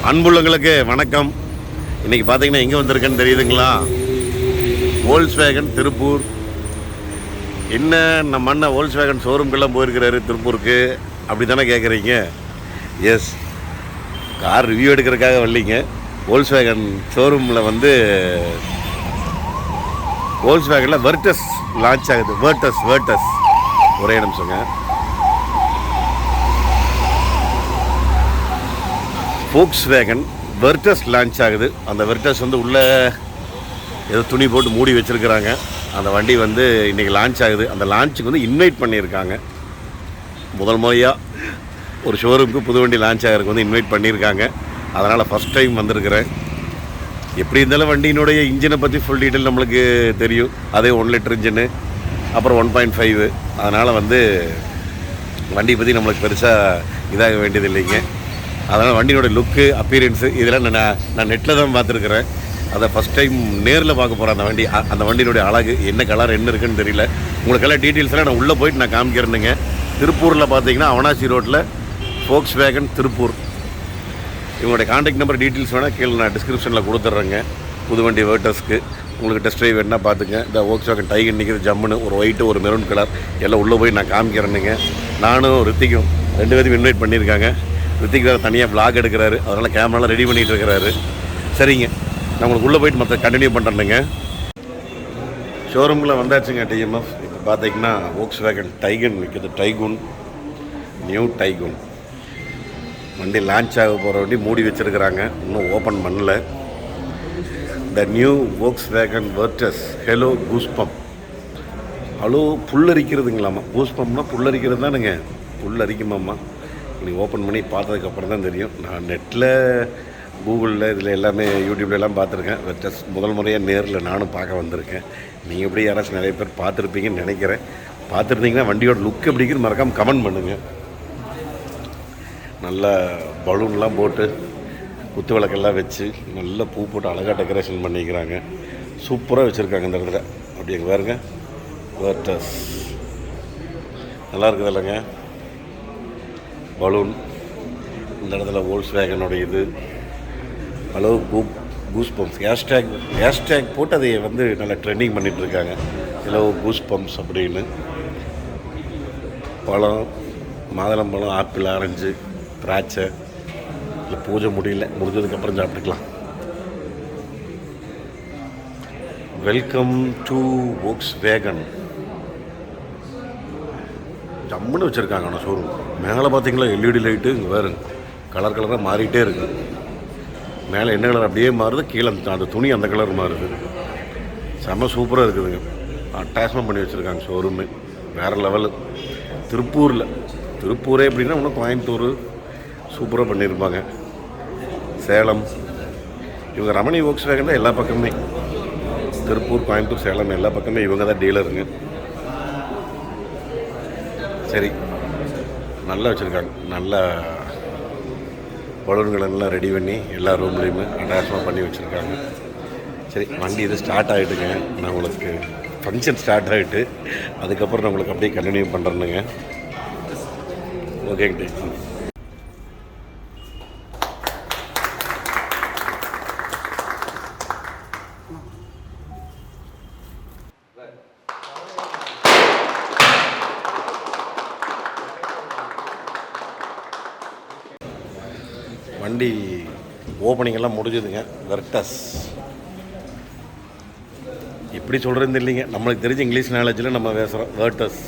அன்புள்ளங்களுக்கு வணக்கம். இன்றைக்கி பார்த்தீங்கன்னா எங்கே வந்திருக்கேன்னு தெரியுதுங்களா? வோல்க்ஸ்வேகன் திருப்பூர். என்ன நம்ம அண்ணன் வோல்க்ஸ்வேகன் ஷோரூம்க்கெல்லாம் போயிருக்கிறாரு திருப்பூருக்கு, அப்படி தானே கேட்குறீங்க? எஸ், கார் ரிவ்யூ எடுக்கிறதுக்காக வரலிங்க. வோல்க்ஸ்வேகன் ஷோரூமில் வந்து வோல்க்ஸ்வேகனில் வெர்டஸ் லான்ச் ஆகுது. வேர்டஸ் ஒரே நிமிஷங்க. வோல்க்ஸ்வேகன் வெர்டஸ் லான்ச் ஆகுது. அந்த வெர்டஸ் வந்து உள்ளே ஏதோ துணி போட்டு மூடி வச்சுருக்கிறாங்க. அந்த வண்டி வந்து இன்றைக்கி லான்ச் ஆகுது. அந்த லான்ச்சுக்கு வந்து இன்வைட் பண்ணியிருக்காங்க. முதல் முறையாக ஒரு ஷோரூமுக்கு புது வண்டி லான்ச் ஆகிறதுக்கு வந்து இன்வைட் பண்ணியிருக்காங்க. அதனால் ஃபஸ்ட் டைம் வந்திருக்கிறேன். எப்படி இருந்தாலும் வண்டியினுடைய இன்ஜினை பற்றி ஃபுல் டீட்டெயில் நம்மளுக்கு தெரியும். அதே 1 லிட்டர் இன்ஜினு, அப்புறம் 1.5. அதனால் வந்து வண்டியை பற்றி நம்மளுக்கு பெருசாக இதாக வேண்டியது இல்லைங்க. அதனால் வண்டியோட லுக்கு, அப்பீரியன்ஸு இதெல்லாம் நான் நெட்டில் தான் பார்த்துருக்குறேன். அதை ஃபஸ்ட் டைம் நேரில் பார்க்க போகிறேன். அந்த வண்டியினுடைய அழகு என்ன, கலர் என்ன இருக்குன்னு தெரியல. உங்களுக்கெல்லாம் டீட்டெயில்ஸ்லாம் நான் உள்ளே போயிட்டு நான் காமிக்கிறேனுங்க. திருப்பூரில் பார்த்தீங்கன்னா அவனாசி ரோட்டில் வோல்க்ஸ்வேகன் திருப்பூர். இவங்களுடைய கான்டாக்ட் நம்பர் டீட்டெயில்ஸ் வேணால் கீழே நான் டிஸ்கிரிப்ஷனில் கொடுத்துட்றேங்க. புது வண்டி வேர்டஸ்க்கு உங்களுக்கு டெஸ்ட் ட்ரைவ் வேணால் பார்த்துங்க. இந்த வோல்க்ஸ்வேகன் டைகன் நிற்கிது ஜம்முன்னு, ஒரு ஒயிட்டு ஒரு மெரூன் கலர் எல்லாம் உள்ளே போய் நான் காமிக்கிறேனுங்க. நானும் ரித்திக்கும் 2 பேரும் இன்வைட் பண்ணியிருக்காங்க. ரித்திக் வேறு தனியாக விளாக் எடுக்கிறாரு, அதனால் கேமராலாம் ரெடி பண்ணிகிட்டு இருக்கிறாரு. சரிங்க, நான் உங்களுக்கு உள்ளே போயிட்டு மற்ற கண்டினியூ பண்ணுறேனுங்க. ஷோரூமில் வந்தாச்சுங்க டிஎம்எஃப். இப்போ பார்த்தீங்கன்னா வோல்க்ஸ்வேகன் டைகன் விற்கிது. நியூ டைகூன் வண்டி லான்ச் ஆக போகிற வண்டி மூடி வச்சுருக்கிறாங்க, இன்னும் ஓப்பன் பண்ணல. The new Volkswagen Virtus hello goosebump. Hello புல்லரிக்கிறதுங்களாம்மா. கூஸ்பம்ப்னா புல்லரிக்கிறது தானுங்க, புல்லரிக்குமாம்மா. நீங்கள் ஓப்பன் பண்ணி பார்த்ததுக்கப்புறம் தான் தெரியும். நான் நெட்டில், கூகுளில், இதில் எல்லாமே யூடியூப்லலாம் பார்த்துருக்கேன். வெர்டஸ் முதல் முறையாக நேரில் நானும் பார்க்க வந்திருக்கேன். நீங்கள் எப்படி யாராச்சும் நிறைய பேர் பார்த்துருப்பீங்கன்னு நினைக்கிறேன். பார்த்துருந்தீங்கன்னா வண்டியோட லுக் எப்படி இருக்குன்னு மறக்காமல் கமெண்ட் பண்ணுங்கள். நல்லா பலூன்லாம் போட்டு குத்து விளக்கெல்லாம் வச்சு நல்லா பூ போட்டு அழகாக டெக்கரேஷன் பண்ணிக்கிறாங்க. சூப்பராக வச்சுருக்காங்க இந்த இடத்துல. அப்படி எங்கே பாருங்க, வெர்டஸ் நல்லா இருக்குது இல்லைங்க. பலூன் இந்த இடத்துல வோல்க்ஸ்வேகனோட இது. ஹலோ கூஸ்பம்ப்ஸ் ஹேஷ்டேக் போட்டு அதை வந்து நல்லா ட்ரெண்டிங் பண்ணிகிட்ருக்காங்க. ஹலோ கூஸ்பம்ப்ஸ் அப்படின்னு. பழம், மாதுளம்பழம், ஆப்பிள், ஆரஞ்சு, திராட்சை. இல்லை பூஜை முடிஞ்சதுக்கப்புறம் சாப்பிட்டுக்கலாம். Welcome to Volkswagen. ஜம்முன்னு வச்சுருக்காங்க ஆனால் ஷோரூம். மேலே பார்த்தீங்களா எல்இடி லைட்டு, இங்கே வேறு கலராக மாறிட்டே இருக்குது. மேலே என்ன கலர் அப்படியே மாறுது, கீழே அந்த துணி அந்த கலர் மாறுது. செம்ம சூப்பராக இருக்குதுங்க. அட்டாச்மெண்ட் பண்ணி வச்சுருக்காங்க ஷோரூமு, வேறு லெவலு. திருப்பூரே எப்படின்னா இன்னும் கோயம்புத்தூர் சூப்பராக பண்ணியிருப்பாங்க. சேலம், இவங்க ரமணி வோல்க்ஸ்வேகன் தான் எல்லா பக்கமே. திருப்பூர், கோயம்புத்தூர், சேலம் எல்லா பக்கமே இவங்க தான் டீலருங்க. சரி, நல்லா வச்சுருக்காங்க. நல்லா பலூன்களெல்லாம் ரெடி பண்ணி எல்லா ரூம்லேயுமே அட்டாச்மெண்ட் பண்ணி வச்சுருக்காங்க. சரி, வண்டி இது ஸ்டார்ட் ஆகிட்டுங்க. நான் உங்களுக்கு ஃபங்க்ஷன் ஸ்டார்ட் ஆகிட்டு அதுக்கப்புறம் நான் உங்களுக்கு அப்படியே கண்டினியூ பண்ணுறேனுங்க. ஓகேங்க. வண்டி ஓப்பனிங் எல்லாம் முடிஞ்சுதுங்க. வெர்டஸ் எப்படி சொல்கிறது இல்லைங்க, நம்மளுக்கு தெரிஞ்ச இங்கிலீஷ் நாலேஜில் நம்ம பேசுகிறோம். வெர்டஸ்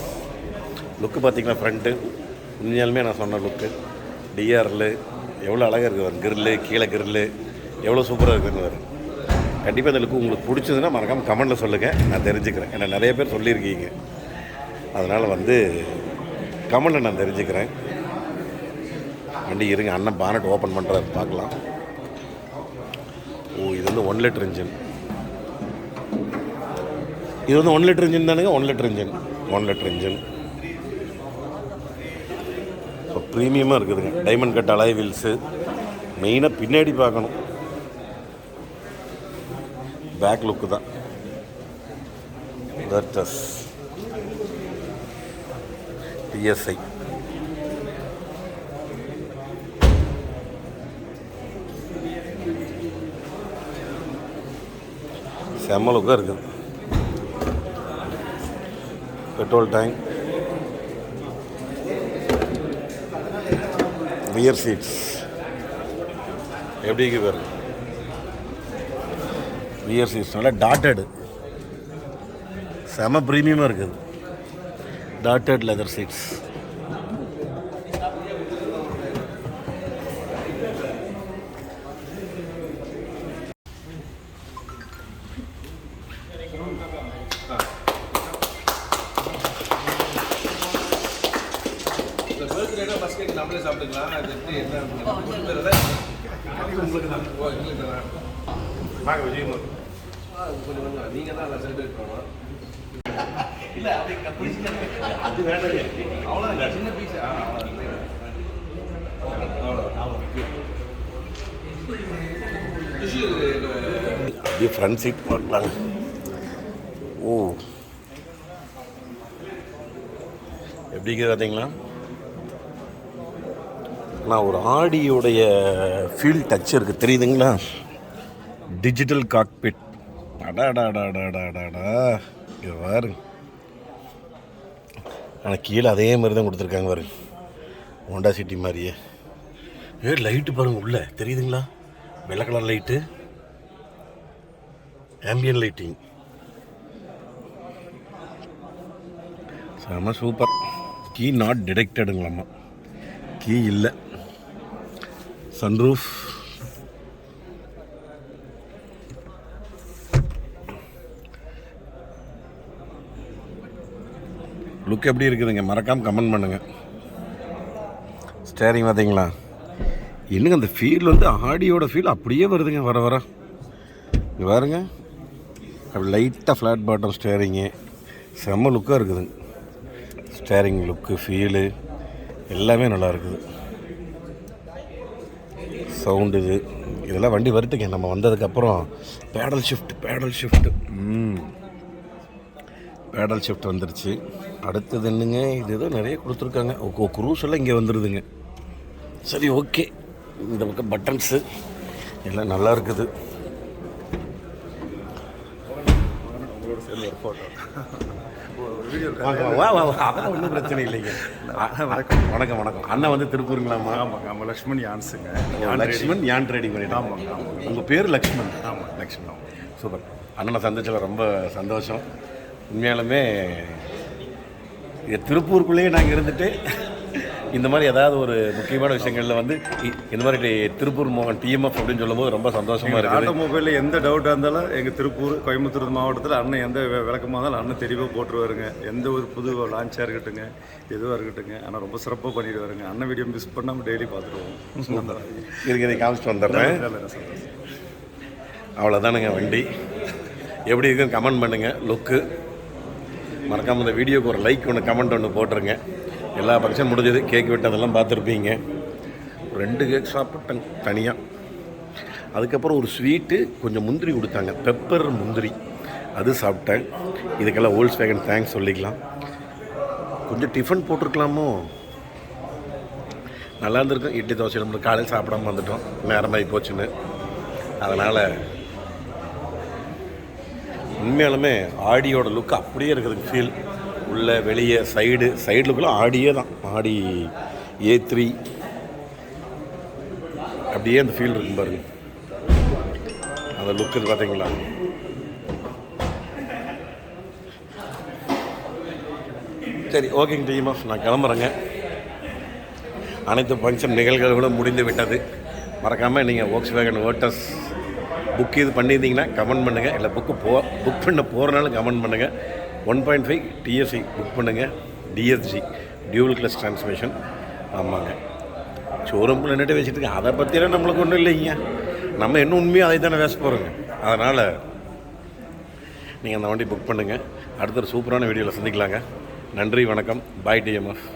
லுக்கு பார்த்திங்கன்னா ஃப்ரண்ட்டு உண்மையாலுமே நான் சொன்ன லுக்கு. டிஆரில் எவ்வளோ அழகாக இருக்குது, கிரில்லு கீழே கிரில்லு எவ்வளோ சூப்பராக இருக்குதுன்னு வரும். கண்டிப்பாக இந்த லுக்கு உங்களுக்கு பிடிச்சதுன்னா மறக்காமல் கமெண்டில் சொல்லுங்கள், நான் தெரிஞ்சுக்கிறேன். ஏன்னா நிறைய பேர் சொல்லியிருக்கீங்க, அதனால் வந்து கமெண்டில் நான் தெரிஞ்சுக்கிறேன். வண்டி இருங்க, அண்ணன் பானட் ஓப்பன் பண்ணுறாரு, பார்க்கலாம். இது வந்து 1 லிட்டர் இன்ஜின். இது வந்து 1 லிட்டர் இன்ஜின் தானுங்க. 1 லிட்டர் இன்ஜின் இப்போ ப்ரீமியமாக இருக்குதுங்க. Diamond cut alloy wheels. மெயினாக பின்னாடி பார்க்கணும், பேக் லுக்கு தான். வெர்டஸ் PSI செம்ம லுக்காக இருக்குது. பெட்ரோல் டேங்க், ரியர் சீட்ஸ் எப்படி இருக்குது பாருங்க. ரியர் சீட்ஸ் நல்லா டாட்டடு, செம ப்ரீமியமாக இருக்குது. Dotted leather seeds. நம்மளே சாப்பிட்டுக்கலாம். அது என்ன உங்களுக்கு தான் விஜய் கொஞ்சம் நீங்கள் தான் செலிப்ரேட் பண்ணணும். இல்லை அது வேண்டாம், அவ்வளோ சின்ன பீஸ். அப்படியே ஃப்ரண்ட் சீட் போடலாங்க. ஓ எப்படிங்க பார்த்தீங்களா? ஆனால் ஒரு ஆடியோடைய ஃபீல் டச் இருக்குது, தெரியுதுங்களா? Digital cockpit. அடாடாடாடாடாடா, இது பாருங்க. ஆனால் கீழே அதே மாதிரி தான் கொடுத்துருக்காங்க பாருங்க, ஹோண்டா சிட்டி மாதிரியே. லைட்டு பாருங்கள் உள்ளே, தெரியுதுங்களா? வெள்ளை கலர் லைட்டு, ஆம்பியன் லைட்டிங், செம சூப்பர். கீ நாட் டிடெக்டடுங்களாம்மா, கீ இல்லை. சன்ரூஃப், லுக் எப்படி இருக்குதுங்க? மறக்காமல் கமெண்ட் பண்ணுங்கள். ஸ்டேரிங் பார்த்தீங்களா? என்னங்க அந்த ஃபீல் வந்து ஆடியோட ஃபீல் அப்படியே வருதுங்க வர வர. இங்கே பாருங்க, அப்படி லைட்டாக ஃப்ளாட் பாட்டம் ஸ்டேரிங்கு, செம்ம லுக்காக இருக்குதுங்க. ஸ்டேரிங் லுக்கு, ஃபீலு எல்லாமே நல்லா இருக்குது. சவுண்டு இதெல்லாம் வண்டி வருட்டுங்க. நம்ம வந்ததுக்கப்புறம் பேடல் ஷிஃப்ட் வந்துருச்சு. அடுத்தது என்னங்க, இது ஏதோ நிறைய கொடுத்துருக்காங்க. குரூஸ் எல்லாம் இங்கே வந்துடுதுங்க. சரி, ஓகே. இந்த பக்கம் பட்டன்ஸு எல்லாம் நல்லா இருக்குது. அதெல்லாம் ஒன்றும் பிரச்சனை இல்லைங்க. வணக்கம் வணக்கம். அண்ணன் வந்து திருப்பூருங்களாம்மா? ஆமாங்க, ஆமாம். லக்ஷ்மண் யான்ஸுங்க. லக்ஷ்மண் யான் ட்ரேடிங் பண்ணிட்டு. ஆமாங்க ஆமாம். உங்கள் பேர் லக்ஷ்மண்? ஆமாம், லக்ஷ்மண். சூப்பர். அண்ணனை சந்திச்சதில் ரொம்ப சந்தோஷம். உண்மையாலுமே திருப்பூருக்குள்ளேயே நாங்கள் இருந்துட்டு இந்த மாதிரி ஏதாவது ஒரு முக்கியமான விஷயங்களில் வந்து இந்த மாதிரி திருப்பூர் மோகன் டிஎம்எஃப் அப்படின்னு சொல்லும்போது ரொம்ப சந்தோஷமாக இருக்குது. ஆட்டோமொபைலில் எந்த டவுட்டாக இருந்தாலும் எங்கள் திருப்பூர், கோயம்புத்தூர் மாவட்டத்தில் அண்ணன் எந்த விளக்கமாக இருந்தாலும் அண்ணன் தெளிவாக போட்டுருவாருங்க. எந்த ஒரு புது லான்ச்சாக இருக்கட்டுங்க, எதுவாக இருக்கட்டுங்க, ஆனால் ரொம்ப சிறப்பாக பண்ணிட்டு வருங்க. அண்ணன் வீடியோ மிஸ் பண்ணாமல் டெய்லி பார்த்துருவோம். இருக்கிறதை காமிச்சிட்டு வந்துடுறேன். அவ்வளோதானுங்க வண்டி. எப்படி இருக்குன்னு கமெண்ட் பண்ணுங்கள். லுக்கு மறக்காமல் இந்த வீடியோக்கு ஒரு லைக் ஒன்று, கமெண்ட் ஒன்று போட்டுருங்க. எல்லா ஃபங்க்ஷன் முடிஞ்சது, கேக் வெட்டதெல்லாம் பார்த்துருப்பீங்க. 2 கேக் சாப்பிட்டேன் தனியாக. அதுக்கப்புறம் ஒரு ஸ்வீட்டு, கொஞ்சம் முந்திரி கொடுத்தாங்க, பெப்பர் முந்திரி, அது சாப்பிட்டேன். இதுக்கெல்லாம் வோல்க்ஸ்வேகன் தேங்க்ஸ் சொல்லிக்கலாம். கொஞ்சம் டிஃபன் போட்டிருக்கலாமோ, நல்லா இருந்திருக்கும். இட்லி தோசை நம்ம காலையில் சாப்பிடாம வந்துட்டோம், நேரமாகி போச்சுன்னு. அதனால் உண்மையாலுமே ஆடியோட லுக்கு அப்படியே இருக்குதுங்க. ஃபீல் உள்ள வெளியே சைடு லுக்கெல்லாம் ஆடியே தான். ஆடி A3 அப்படியே அந்த ஃபீல் இருக்கும் பாருங்க. அந்த லுக்கு இது பார்த்தீங்களா? சரி, ஓகேங்க டீம். நான் கிளம்புறேங்க. அனைத்து ஃபங்க்ஷன் நிகழ்வுகளும் முடிந்து விட்டது. மறக்காமல் நீங்கள் வோல்க்ஸ்வேகன் ஓட்டர்ஸ் புக் இது பண்ணியிருந்தீங்கன்னா கமெண்ட் பண்ணுங்கள். இல்லை புக் பண்ண போகிறனாலும் கமெண்ட் பண்ணுங்கள். 1.5 TSI புக் பண்ணுங்கள். DSG dual clutch transmission. ஆமாங்க, ஷோரூம்பில் நின்றுட்டு வச்சுட்டு அதை பற்றியெல்லாம் நம்மளுக்கு ஒன்றும் இல்லைங்க. நம்ம இன்னும் உண்மையாக அதை தானே வேஸ்ட் போகிறோங்க. அதனால் நீங்கள் அந்த வண்டி புக் பண்ணுங்கள். அடுத்த ஒரு சூப்பரான வீடியோவில் சந்திக்கலாங்க. நன்றி, வணக்கம். பாய் டிஎம்எஃப்.